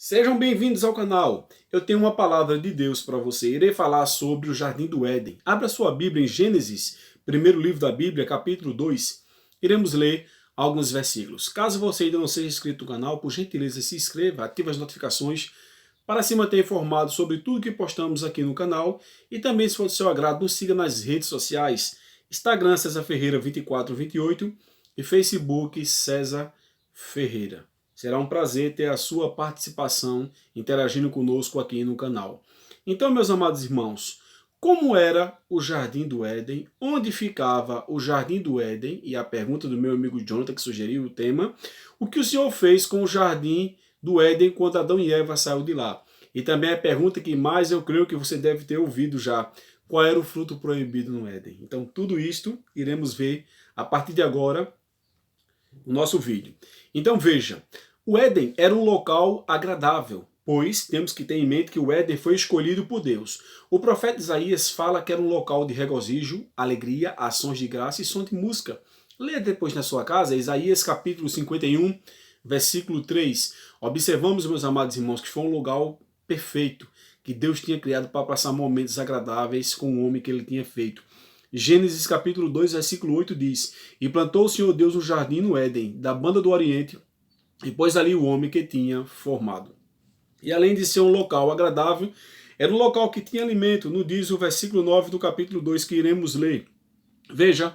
Sejam bem-vindos ao canal. Eu tenho uma palavra de Deus para você. Irei falar sobre o Jardim do Éden. Abra sua Bíblia em Gênesis, primeiro livro da Bíblia, capítulo 2. Iremos ler alguns versículos. Caso você ainda não seja inscrito no canal, por gentileza se inscreva, ative as notificações para se manter informado sobre tudo que postamos aqui no canal. E também, se for do seu agrado, nos siga nas redes sociais. Instagram César Ferreira 2428 e Facebook César Ferreira. Será um prazer ter a sua participação interagindo conosco aqui no canal. Então, meus amados irmãos, como era o Jardim do Éden? Onde ficava o Jardim do Éden? E a pergunta do meu amigo Jonathan, que sugeriu o tema. O que o Senhor fez com o Jardim do Éden quando Adão e Eva saíram de lá? E também a pergunta que mais eu creio que você deve ter ouvido já. Qual era o fruto proibido no Éden? Então, tudo isto iremos ver a partir de agora no nosso vídeo. Então veja, o Éden era um local agradável, pois temos que ter em mente que o Éden foi escolhido por Deus. O profeta Isaías fala que era um local de regozijo, alegria, ações de graça e som de música. Leia depois na sua casa, Isaías capítulo 51, versículo 3. Observamos, meus amados irmãos, que foi um lugar perfeito, que Deus tinha criado para passar momentos agradáveis com o homem que ele tinha feito. Gênesis capítulo 2, versículo 8 diz: E plantou o Senhor Deus um jardim no Éden, da banda do Oriente, e pôs ali o homem que tinha formado. E além de ser um local agradável, era um local que tinha alimento, nos diz o versículo 9 do capítulo 2 que iremos ler. Veja,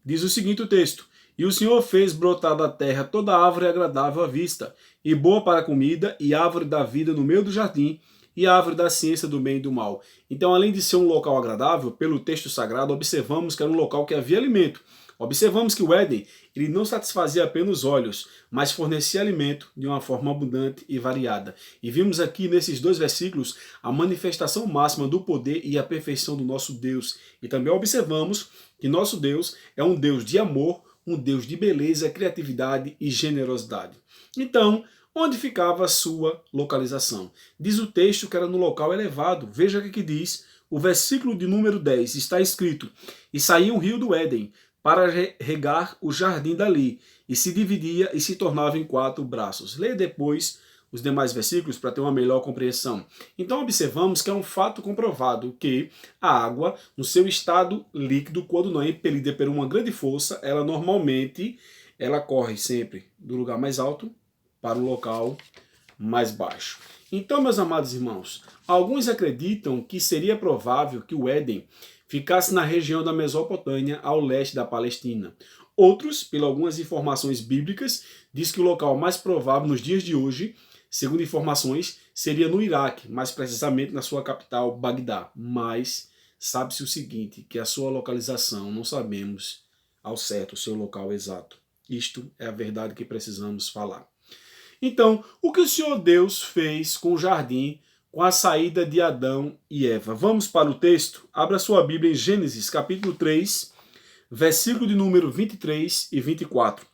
diz o seguinte o texto: E o Senhor fez brotar da terra toda árvore agradável à vista, e boa para a comida, e árvore da vida no meio do jardim, e a árvore da ciência do bem e do mal. Então, além de ser um local agradável, pelo texto sagrado, observamos que era um local que havia alimento. Observamos que o Éden ele não satisfazia apenas os olhos, mas fornecia alimento de uma forma abundante e variada. E vimos aqui nesses dois versículos a manifestação máxima do poder e a perfeição do nosso Deus. E também observamos que nosso Deus é um Deus de amor, um Deus de beleza, criatividade e generosidade. Então, onde ficava a sua localização? Diz o texto que era no local elevado. Veja o que diz o versículo de número 10. Está escrito: E saía um rio do Éden para regar o jardim dali, e se dividia e se tornava em 4 braços. Leia depois os demais versículos para ter uma melhor compreensão. Então observamos que é um fato comprovado que a água, no seu estado líquido, quando não é impelida por uma grande força, ela normalmente corre sempre do lugar mais alto para o local mais baixo. Então, meus amados irmãos, alguns acreditam que seria provável que o Éden ficasse na região da Mesopotâmia, ao leste da Palestina. Outros, pelas algumas informações bíblicas, diz que o local mais provável nos dias de hoje, segundo informações, seria no Iraque, mais precisamente na sua capital, Bagdá. Mas sabe-se o seguinte, que a sua localização não sabemos ao certo o seu local exato. Isto é a verdade que precisamos falar. Então, o que o Senhor Deus fez com o jardim com a saída de Adão e Eva? Vamos para o texto? Abra sua Bíblia em Gênesis, capítulo 3, versículo de número 23 e 24.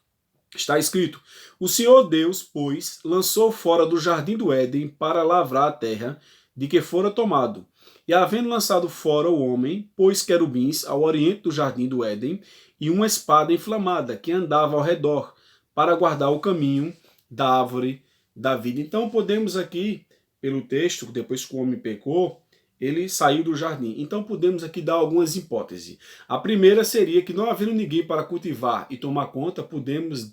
Está escrito: O Senhor Deus, pois, lançou fora do jardim do Éden para lavrar a terra de que fora tomado. E havendo lançado fora o homem, pôs querubins ao oriente do jardim do Éden e uma espada inflamada que andava ao redor para guardar o caminho da árvore da vida. Então podemos aqui, pelo texto, depois que o homem pecou, ele saiu do jardim. Então podemos aqui dar algumas hipóteses. A primeira seria que não havendo ninguém para cultivar e tomar conta, podemos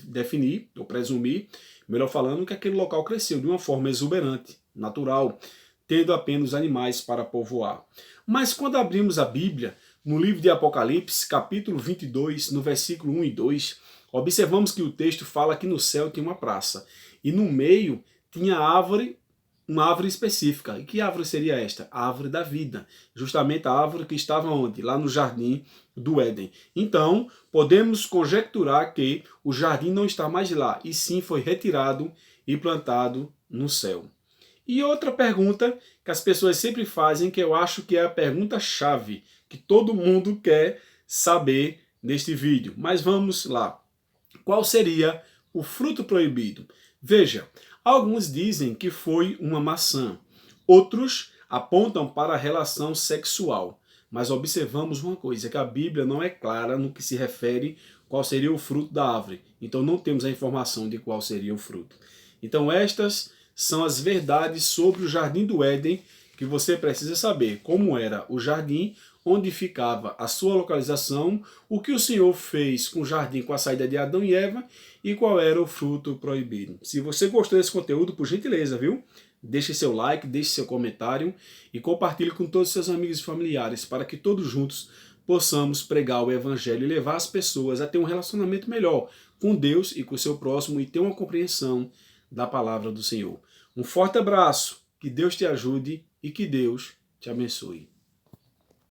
definir, ou presumir, melhor falando, que aquele local cresceu de uma forma exuberante, natural, tendo apenas animais para povoar. Mas quando abrimos a Bíblia, no livro de Apocalipse, capítulo 22, no versículo 1 e 2, observamos que o texto fala que no céu tinha uma praça e no meio tinha uma árvore específica. E que árvore seria esta? A árvore da vida. Justamente a árvore que estava onde? Lá no jardim do Éden. Então, podemos conjecturar que o jardim não está mais lá, e sim foi retirado e plantado no céu. E outra pergunta que as pessoas sempre fazem, que eu acho que é a pergunta-chave, que todo mundo quer saber neste vídeo. Mas vamos lá. Qual seria o fruto proibido? Veja, alguns dizem que foi uma maçã. Outros apontam para a relação sexual. Mas observamos uma coisa, que a Bíblia não é clara no que se refere qual seria o fruto da árvore. Então não temos a informação de qual seria o fruto. Então estas são as verdades sobre o Jardim do Éden que você precisa saber. Como era o jardim, onde ficava a sua localização, o que o Senhor fez com o jardim com a saída de Adão e Eva e qual era o fruto proibido. Se você gostou desse conteúdo, por gentileza, viu? Deixe seu like, deixe seu comentário e compartilhe com todos os seus amigos e familiares para que todos juntos possamos pregar o Evangelho e levar as pessoas a ter um relacionamento melhor com Deus e com o seu próximo e ter uma compreensão da palavra do Senhor. Um forte abraço, que Deus te ajude e que Deus te abençoe.